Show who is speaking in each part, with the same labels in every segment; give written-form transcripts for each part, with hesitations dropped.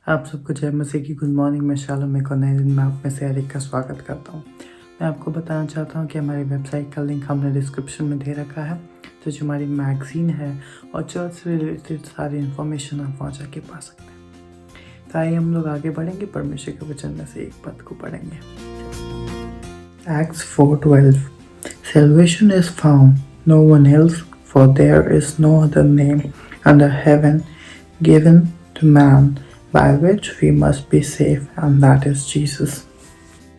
Speaker 1: आप सबको जय मसीह की गुड मॉर्निंग। मैं शालोम एक और नए दिन में आप में से हर एक का स्वागत करता हूँ। मैं आपको बताना चाहता हूँ कि हमारी वेबसाइट का लिंक हमने डिस्क्रिप्शन में दे रखा है, तो जो हमारी मैगज़ीन है और चर्च से रिलेटेड सारी इन्फॉर्मेशन आप वहाँ जाके पा सकते हैं। तो आइए हम लोग आगे बढ़ेंगे, परमेश्वर के वचन में से एक पद को पढ़ेंगे। Acts 4:12 Salvation is found no one else, for there is no other name under heaven given to man by which we must be saved, and that is Jesus.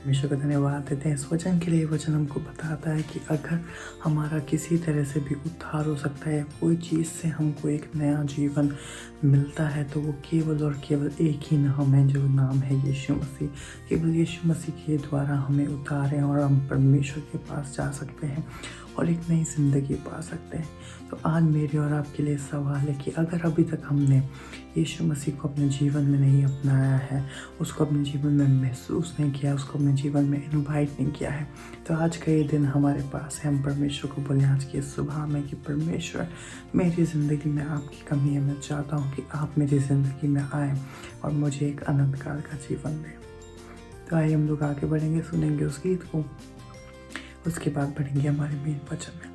Speaker 1: परमेश्वर को धन्यवाद देते हैं इस वचन के लिए। वचन हमको बताता है कि अगर हमारा किसी तरह से भी उद्धार हो सकता है, कोई चीज़ से हमको एक नया जीवन मिलता है, तो वो केवल और केवल एक ही नाम है, जो नाम है यीशु मसीह। केवल यीशु मसीह के द्वारा हमें उद्धार है और हम परमेश्वर के पास जा सकते हैं और एक नई ज़िंदगी पा सकते हैं। तो आज मेरे और आपके लिए सवाल है कि अगर अभी तक हमने यीशु मसीह को अपने जीवन में नहीं अपनाया है, उसको अपने जीवन में महसूस नहीं किया, उसको अपने जीवन में इनवाइट नहीं किया है, तो आज का ये दिन हमारे पास है। हम परमेश्वर को बोलें आज की सुबह में कि परमेश्वर, मेरी ज़िंदगी में आपकी कमी है, मैं चाहता हूँ कि आप मेरी ज़िंदगी में आएँ और मुझे एक अनंत काल का जीवन दें। तो आइए हम लोग आगे बढ़ेंगे, सुनेंगे उस गीत को, उसके बाद बढ़ेंगे हमारे मेन वचन में।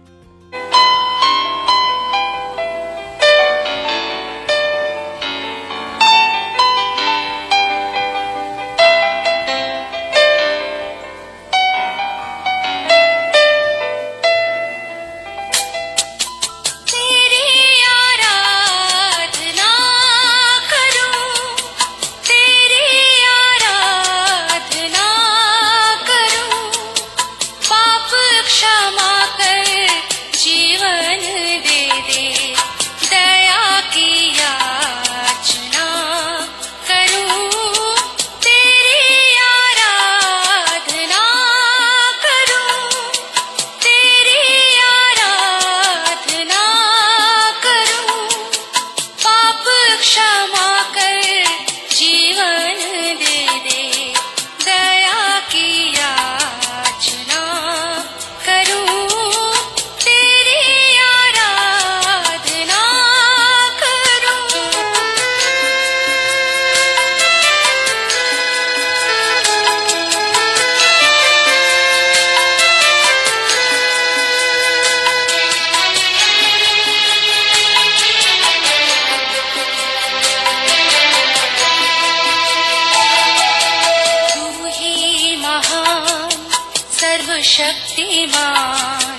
Speaker 2: शक्तिमान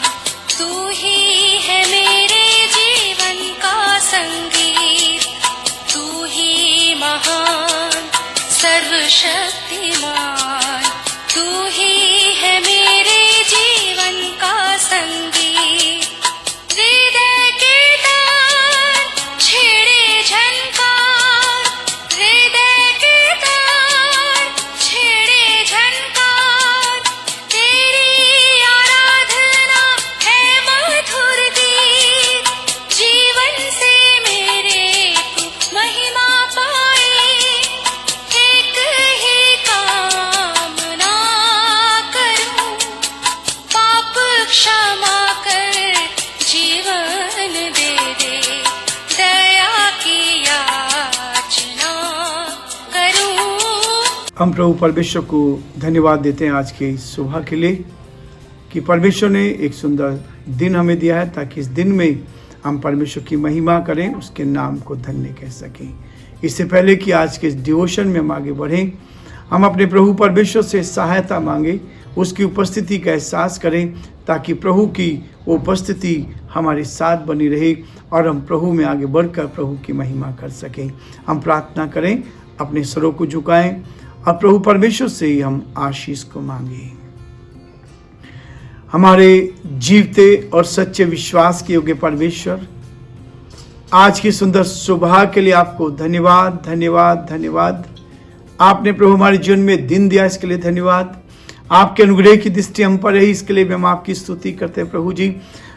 Speaker 2: तू ही है मेरे जीवन का संगीत, तू ही महान सर्वशक्तिमान, तू ही है मेरे जीवन का संगीत। हृदय के तार छेड़े झनकार, हृदय के तार छेड़े झनकार, तेरी आराधना है मधुर गीत। जीवन से मेरे तू महिमा पाए, एक ही कामना करूं, पाप क्षमा कर जीवन दे दे, दया की याचना करूं।
Speaker 3: हम प्रभु परमेश्वर को धन्यवाद देते हैं आज के सुबह के लिए कि परमेश्वर ने एक सुंदर दिन हमें दिया है, ताकि इस दिन में हम परमेश्वर की महिमा करें, उसके नाम को धन्य कह सकें। इससे पहले कि आज के इस डिवोशन में हम आगे बढ़ें, हम अपने प्रभु परमेश्वर से सहायता मांगें, उसकी उपस्थिति का एहसास करें, ताकि प्रभु की वो उपस्थिति हमारे साथ बनी रहे और हम प्रभु में आगे बढ़कर प्रभु की महिमा कर सकें। हम प्रार्थना करें, अपने सरों को झुकाएं और प्रभु परमेश्वर से ही हम आशीष को मांगें। हमारे जीवते और सच्चे विश्वास के योग्य परमेश्वर, आज की सुंदर सुबह के लिए आपको धन्यवाद धन्यवाद धन्यवाद। आपने प्रभु हमारे जीवन में दिन दिया, इसके लिए धन्यवाद। आपके अनुग्रह की दृष्टि हम पर रही, इसके लिए भी हम आपकी स्तुति करते हैं प्रभु जी।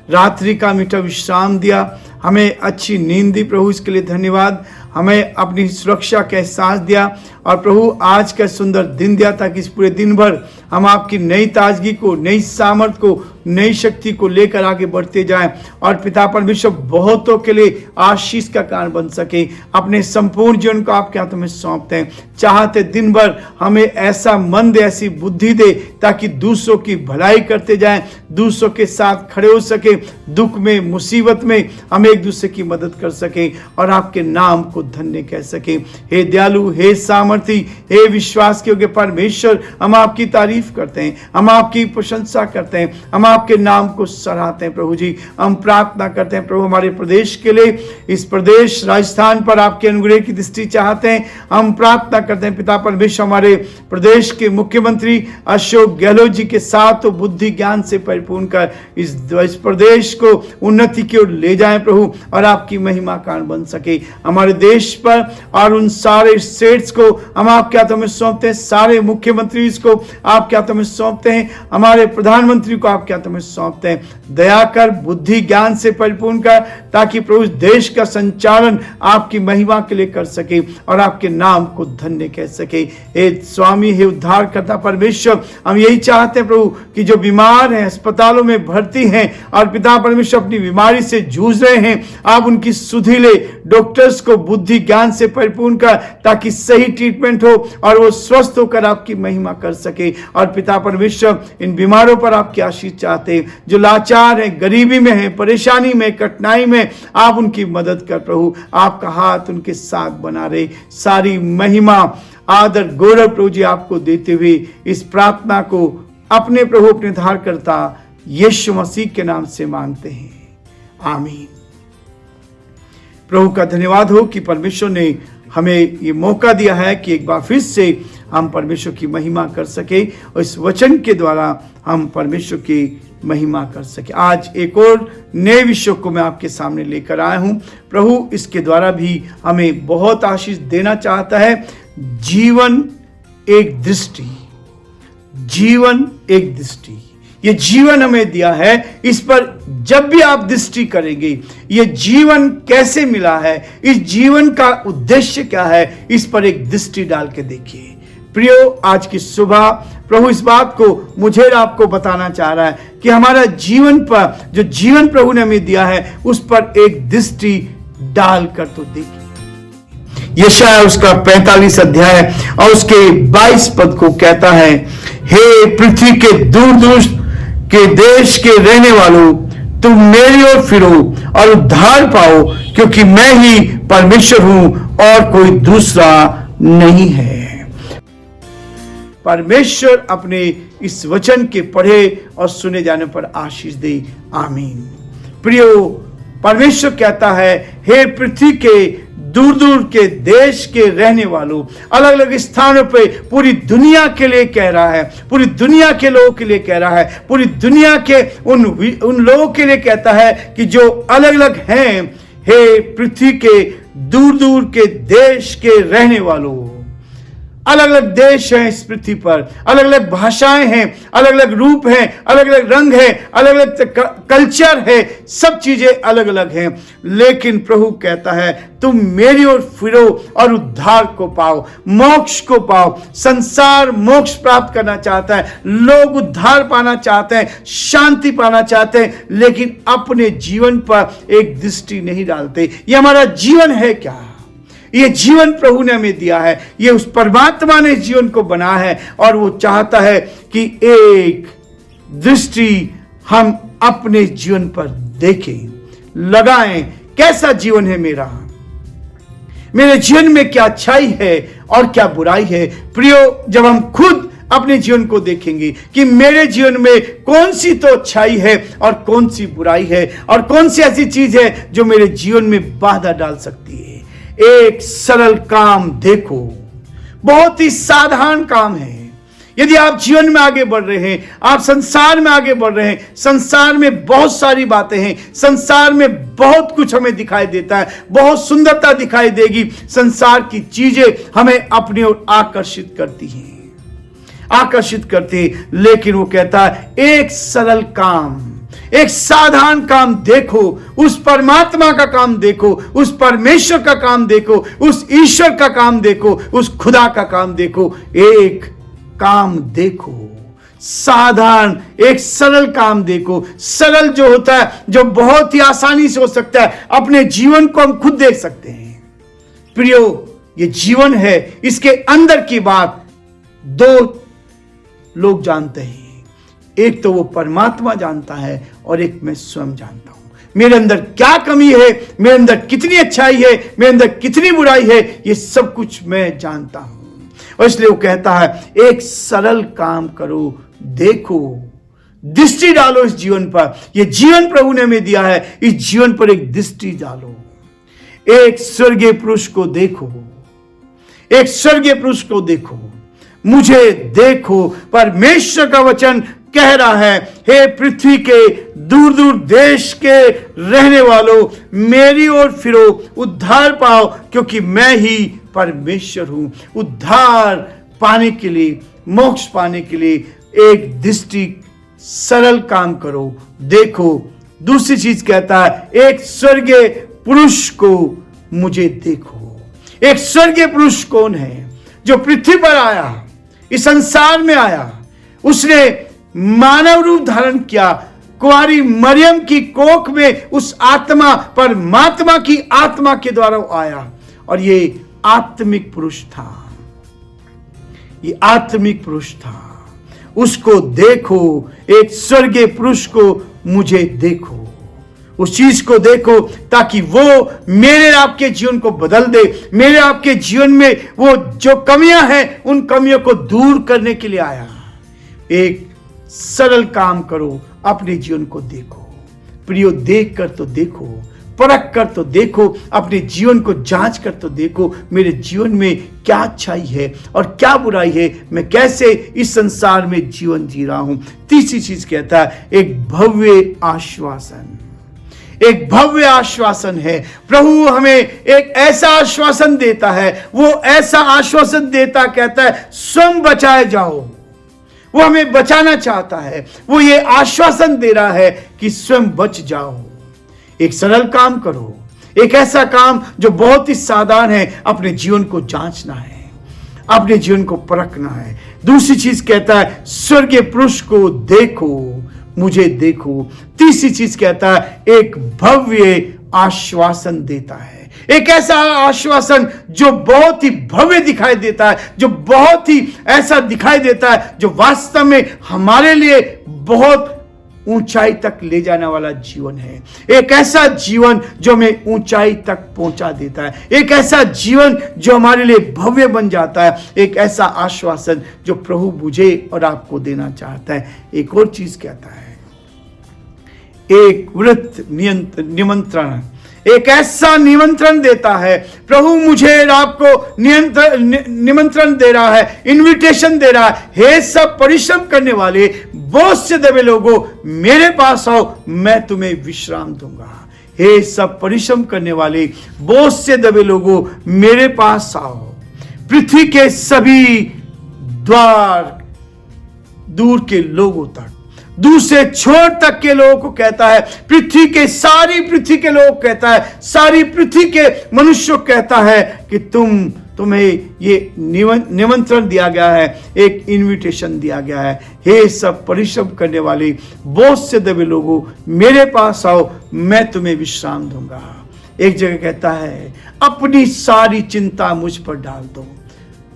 Speaker 3: रात्रि का मीठा विश्राम दिया, हमें अच्छी नींद दी प्रभु, इसके लिए धन्यवाद। हमें अपनी सुरक्षा का एहसास दिया और प्रभु आज का सुंदर दिन दिया, ताकि इस पूरे दिन भर हम आपकी नई ताजगी को, नई सामर्थ को, नई शक्ति को लेकर आगे बढ़ते जाएं और पिता परमेश्वर बहुतों के लिए आशीष का कारण बन सके। अपने संपूर्ण जीवन को आपके हाथों में सौंपते हैं। चाहते दिन भर हमें ऐसा मन दे, ऐसी बुद्धि दे, ताकि दूसरों की भलाई करते जाएं, दूसरों के साथ खड़े हो सके, दुख में, मुसीबत में हम एक दूसरे की मदद कर सके और आपके नाम को धन्य कह सके। हे दयालु, हे सामर्थी, हे विश्वास के योग्य परमेश्वर, हम आपकी तारीफ करते हैं, हम आपकी प्रशंसा करते हैं, हम आपके नाम को सराहते हैं। प्रभु जी, हम प्रार्थना करते हैं प्रभु हमारे प्रदेश के लिए, इस प्रदेश राजस्थान पर आपके अनुग्रह की दृष्टि चाहते हैं। हम प्रार्थना करते हैं पिता परमेश्वर, हमारे प्रदेश के मुख्यमंत्री अशोक गहलोत जी के साथ तो बुद्धि ज्ञान से परिपूर्ण कर इस प्रदेश को उन्नति की ओर ले जाएं प्रभु, और आपकी महिमा कारण बन सके। हमारे देश पर और उन सारे स्टेट्स को हम आपके हाथों में सौंपते हैं, सारे मुख्यमंत्री को आपके हाथों में सौंपते हैं, हमारे प्रधानमंत्री को आपके हाथों में सौंपते हैं। दया कर, बुद्धि ज्ञान से परिपूर्ण कर, ताकि प्रभु देश का संचालन आपकी महिमा के लिए कर सके और आपके नाम को धन्य कह सके। हे स्वामी, हे उद्धारकर्ता परमेश्वर, हम यही चाहते हैं प्रभु कि जो बीमार हैं, अस्पतालों में भर्ती हैं और पिता परमेश्वर अपनी बीमारी से जूझ रहे हैं, आप उनकी सुधि ले, डॉक्टर्स को बुद्धि ज्ञान से परिपूर्ण कर, ताकि सही ट्रीटमेंट हो और वो स्वस्थ होकर आपकी महिमा कर सके। और पिता परमेश्वर, इन बीमारों पर आपकी आशीष चाहते हैं, जो लाचार हैं, गरीबी में हैं, परेशानी में, कठिनाई में, आप उनकी मदद कर प्रभु। आपका हाथ उनके साथ बना रहे। सारी महिमा, आदर, गौरव प्रभु जी आपको देते हुए इस प्रार्थना को अपने प्रभु, अपने उद्धारकर्ता यीशु मसीह के नाम से मांगते हैं, आमीन। प्रभु का धन्यवाद हो कि परमेश्वर ने हमें ये मौका दिया है कि एक बार फिर से हम परमेश्वर की महिमा कर सके और इस वचन के द्वारा हम परमेश्वर की महिमा कर सके। आज एक और नए विषय को मैं आपके सामने लेकर आया हूं। प्रभु इसके द्वारा भी हमें बहुत आशीष देना चाहता है। जीवन एक दृष्टि, जीवन एक दृष्टि, ये जीवन हमें दिया है, इस पर जब भी आप दृष्टि करेंगे, ये जीवन कैसे मिला है, इस जीवन का उद्देश्य क्या है, इस पर एक दृष्टि डाल के देखिए। प्रियो, आज की सुबह प्रभु इस बात को मुझे और आपको बताना चाह रहा है कि हमारा जीवन पर, जो जीवन प्रभु ने हमें दिया है, उस पर एक दृष्टि डालकर तो देखिए। यशायाह उसका 45 अध्याय और उसके 22 पद को कहता है, हे पृथ्वी के दूर दूर के देश के रहने वालों, तुम मेरी ओर फिरो और उद्धार पाओ, क्योंकि मैं ही परमेश्वर हूं और कोई दूसरा नहीं है। परमेश्वर अपने इस वचन के पढ़े और सुने जाने पर आशीष दे, आमीन। प्रियो, परमेश्वर कहता है, हे पृथ्वी के दूर दूर के देश के रहने वालों, अलग अलग स्थानों पे पूरी दुनिया के लिए कह रहा है, पूरी दुनिया के लोगों के लिए कह रहा है, पूरी दुनिया के उन लोगों के लिए कहता है कि जो अलग अलग हैं। हे पृथ्वी के दूर दूर के देश के रहने वालों, अलग अलग देश हैं इस पृथ्वी पर, अलग अलग भाषाएं हैं, अलग अलग रूप हैं, अलग अलग रंग है, अलग अलग कल्चर है, सब चीजें अलग अलग हैं। लेकिन प्रभु कहता है, तुम मेरी ओर फिरो और उद्धार को पाओ, मोक्ष को पाओ। संसार मोक्ष प्राप्त करना चाहता है, लोग उद्धार पाना चाहते हैं, शांति पाना चाहते हैं, लेकिन अपने जीवन पर एक दृष्टि नहीं डालते। ये हमारा जीवन है क्या? ये जीवन प्रभु ने हमें दिया है, ये उस परमात्मा ने जीवन को बनाया है और वो चाहता है कि एक दृष्टि हम अपने जीवन पर देखें, लगाएं। कैसा जीवन है मेरा? मेरे जीवन में क्या अच्छाई है और क्या बुराई है? प्रियो, जब हम खुद अपने जीवन को देखेंगे कि मेरे जीवन में कौन सी तो अच्छाई है और कौन सी बुराई है और कौन सी ऐसी चीज है जो मेरे जीवन में बाधा डाल सकती है। एक सरल काम देखो, बहुत ही साधारण काम है। यदि आप जीवन में आगे बढ़ रहे हैं, आप संसार में आगे बढ़ रहे हैं, संसार में बहुत सारी बातें हैं, संसार में बहुत कुछ हमें दिखाई देता है, बहुत सुंदरता दिखाई देगी, संसार की चीजें हमें अपनी ओर आकर्षित करती हैं, आकर्षित करती हैं। लेकिन वो कहता है, एक सरल काम, एक साधारण काम देखो, उस परमात्मा का काम देखो, उस परमेश्वर का काम देखो, उस ईश्वर का काम देखो, उस खुदा का काम देखो। एक काम देखो साधारण एक सरल काम देखो। सरल जो होता है, जो बहुत ही आसानी से हो सकता है, अपने जीवन को हम खुद देख सकते हैं। प्रियो, ये जीवन है, इसके अंदर की बात दो लोग जानते हैं। एक तो वो परमात्मा जानता है और एक मैं स्वयं जानता हूं। मेरे अंदर क्या कमी है, मेरे अंदर कितनी अच्छाई है, मेरे अंदर कितनी बुराई है, ये सब कुछ मैं जानता हूं। और इसलिए वो कहता है, एक सरल काम करो, देखो, दृष्टि डालो इस जीवन पर। ये जीवन प्रभु ने हमें दिया है, इस जीवन पर एक दृष्टि डालो। एक स्वर्गीय पुरुष को देखो, एक स्वर्गीय पुरुष को देखो, मुझे देखो। परमेश्वर का वचन कह रहा है, हे पृथ्वी के दूर दूर देश के रहने वालों, मेरी ओर फिरो, उद्धार पाओ, क्योंकि मैं ही परमेश्वर हूं। उद्धार पाने के लिए, मोक्ष पाने के लिए एक दृष्टि, सरल काम करो, देखो। दूसरी चीज कहता है, एक स्वर्गीय पुरुष को मुझे देखो। एक स्वर्गीय पुरुष कौन है? जो पृथ्वी पर आया, इस संसार में आया, उसने मानव रूप धारण किया, कुंवारी मरियम की कोख में उस आत्मा, परमात्मा की आत्मा के द्वारा आया। और ये आत्मिक पुरुष था, ये आत्मिक पुरुष था। उसको देखो, एक स्वर्गीय पुरुष को मुझे देखो, उस चीज को देखो, ताकि वो मेरे आपके जीवन को बदल दे। मेरे आपके जीवन में वो जो कमियां हैं, उन कमियों को दूर करने के लिए आया। एक सरल काम करो, अपने जीवन को देखो। प्रियो, देख कर तो देखो, परख कर तो देखो, अपने जीवन को जांच कर तो देखो, मेरे जीवन में क्या अच्छाई है और क्या बुराई है, मैं कैसे इस संसार में जीवन जी रहा हूं। तीसरी चीज कहता है, एक भव्य आश्वासन। एक भव्य आश्वासन है। प्रभु हमें एक ऐसा आश्वासन देता है, वो ऐसा आश्वासन देता, कहता है, स्वयं बचाए जाओ। वो हमें बचाना चाहता है, वो ये आश्वासन दे रहा है कि स्वयं बच जाओ। एक सरल काम करो, एक ऐसा काम जो बहुत ही साधारण है, अपने जीवन को जांचना है, अपने जीवन को परखना है। दूसरी चीज कहता है, स्वर्गीय पुरुष को देखो, मुझे देखो। तीसरी चीज कहता है, एक भव्य आश्वासन देता है। एक ऐसा आश्वासन जो बहुत ही भव्य दिखाई देता है, जो बहुत ही ऐसा दिखाई देता है, जो वास्तव में हमारे लिए बहुत ऊंचाई तक ले जाने वाला जीवन है। एक ऐसा जीवन जो हमें ऊंचाई तक पहुंचा देता है। एक ऐसा जीवन जो हमारे लिए भव्य बन जाता है। एक ऐसा आश्वासन जो प्रभु मुझे और आपको देना चाहता है। एक और चीज कहता है, एक व्रत निमंत्रण, एक ऐसा निमंत्रण देता है। प्रभु मुझे और आपको निमंत्रण दे रहा है, इनविटेशन दे रहा है। हे सब परिश्रम करने वाले, बोझ से दबे लोगों, मेरे पास आओ, मैं तुम्हें विश्राम दूंगा। हे सब परिश्रम करने वाले, बोझ से दबे लोगों, मेरे पास आओ। पृथ्वी के सभी द्वार, दूर के लोगों तक, दूर से छोर तक के लोगों को कहता है, सारी पृथ्वी के लोग कहता है, सारी पृथ्वी के मनुष्यों कहता है कि तुम्हें ये निमंत्रण दिया गया है, एक इनविटेशन दिया गया है। हे सब परिश्रम करने वाले, बोझ से दबे लोगों, मेरे पास आओ, मैं तुम्हें विश्राम दूंगा। एक जगह कहता है, अपनी सारी चिंता मुझ पर डाल दो,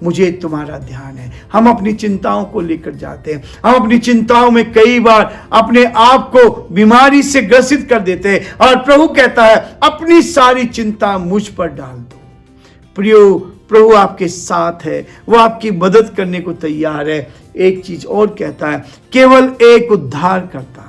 Speaker 3: मुझे तुम्हारा ध्यान है। हम अपनी चिंताओं को लेकर जाते हैं, हम अपनी चिंताओं में कई बार अपने आप को बीमारी से ग्रसित कर देते हैं, और प्रभु कहता है, अपनी सारी चिंता मुझ पर डाल दो। प्रियो, प्रभु आपके साथ है, वो आपकी मदद करने को तैयार है। एक चीज और कहता है, केवल एक उद्धार करता,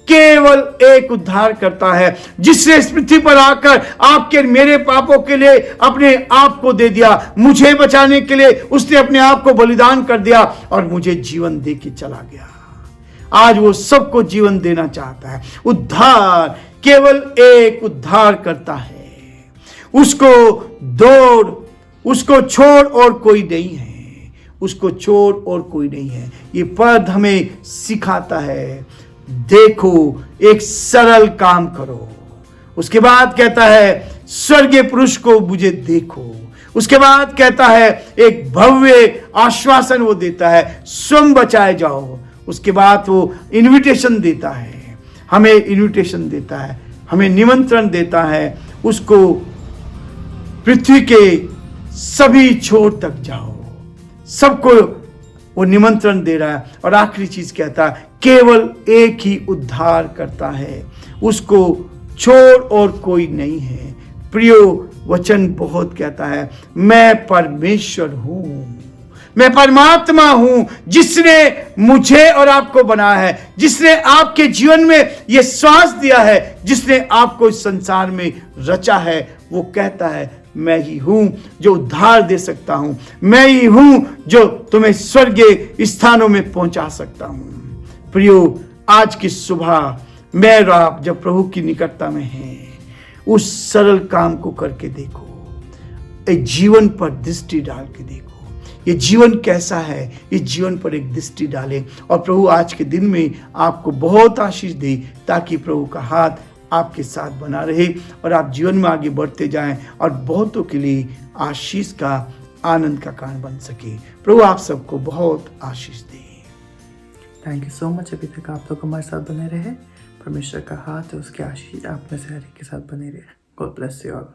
Speaker 3: केवल एक उद्धार करता है, जिसने इस पृथ्वी पर आकर आपके मेरे पापों के लिए अपने आप को दे दिया। मुझे बचाने के लिए उसने अपने आप को बलिदान कर दिया और मुझे जीवन दे के चला गया। आज वो सबको जीवन देना चाहता है। उद्धार, केवल एक उद्धार करता है। उसको छोड़ और कोई नहीं है, उसको छोड़ और कोई नहीं है। ये पद हमें सिखाता है, देखो, एक सरल काम करो। उसके बाद कहता है, स्वर्गीय पुरुष को मुझे देखो। उसके बाद कहता है, एक भव्य आश्वासन वो देता है, स्वयं बचाए जाओ। उसके बाद वो इनविटेशन देता है, हमें इनविटेशन देता है, हमें निमंत्रण देता है, उसको पृथ्वी के सभी छोर तक जाओ, सबको वो निमंत्रण दे रहा है। और आखिरी चीज कहता है, केवल एक ही उद्धार करता है, उसको छोड़ और कोई नहीं है। प्रियो, वचन बहुत कहता है, मैं परमेश्वर हूं, मैं परमात्मा हूं जिसने मुझे और आपको बनाया है, जिसने आपके जीवन में यह श्वास दिया है, जिसने आपको इस संसार में रचा है। वो कहता है, मैं ही हूं जो उद्धार दे सकता हूं, मैं ही हूं जो तुम्हें स्वर्गीय स्थानों में पहुंचा सकता हूं। प्रियो, आज की सुबह मैं और आप जब प्रभु की निकटता में हैं, उस सरल काम को करके देखो, एक जीवन पर दृष्टि डाल के देखो, ये जीवन कैसा है, इस जीवन पर एक दृष्टि डालें और प्रभु आज के दिन में आपको बहुत आशीष दे, ताकि प्रभु का हाथ आपके साथ बना रहे और आप जीवन में आगे बढ़ते जाएं और बहुतों के लिए आशीष का, आनंद का कारण बन सके। प्रभु आप सबको बहुत आशीष दे।
Speaker 1: Thank you so much. अभी तक आप लोग हमारे साथ बने रहे। परमेश्वर का हाथ है, उसकी आशीष आप में से हर एक के साथ बने रहे। God bless you all.